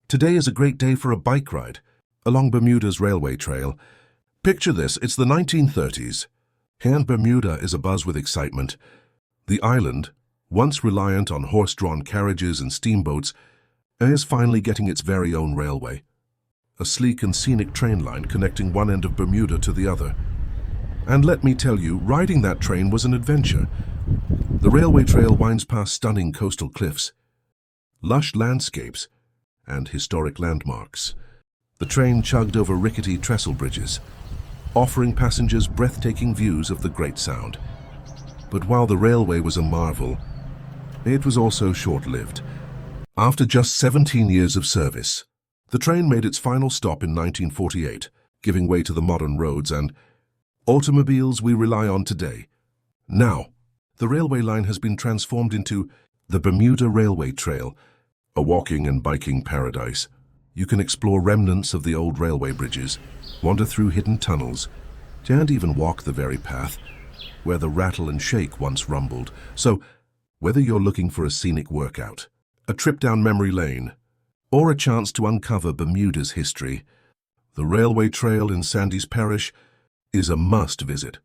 Today is a great day for a bike ride along Bermuda's railway trail. Picture this, it's the 1930s, and Bermuda is abuzz with excitement. The island, once reliant on horse-drawn carriages and steamboats, is finally getting its very own railway. A sleek and scenic train line connecting one end of Bermuda to the other. And let me tell you, riding that train was an adventure. The railway trail winds past stunning coastal cliffs, lush landscapes, and historic landmarks. The train chugged over rickety trestle bridges, offering passengers breathtaking views of the Great Sound. But while the railway was a marvel, it was also short-lived. After just 17 years of service, the train made its final stop in 1948, giving way to the modern roads and automobiles we rely on today. Now, the railway line has been transformed into the Bermuda Railway Trail, a walking and biking paradise. You can explore remnants of the old railway bridges, wander through hidden tunnels, and even walk the very path where the rattle and shake once rumbled. So, whether you're looking for a scenic workout, a trip down memory lane, or a chance to uncover Bermuda's history, the railway trail in Sandys Parish is a must-visit.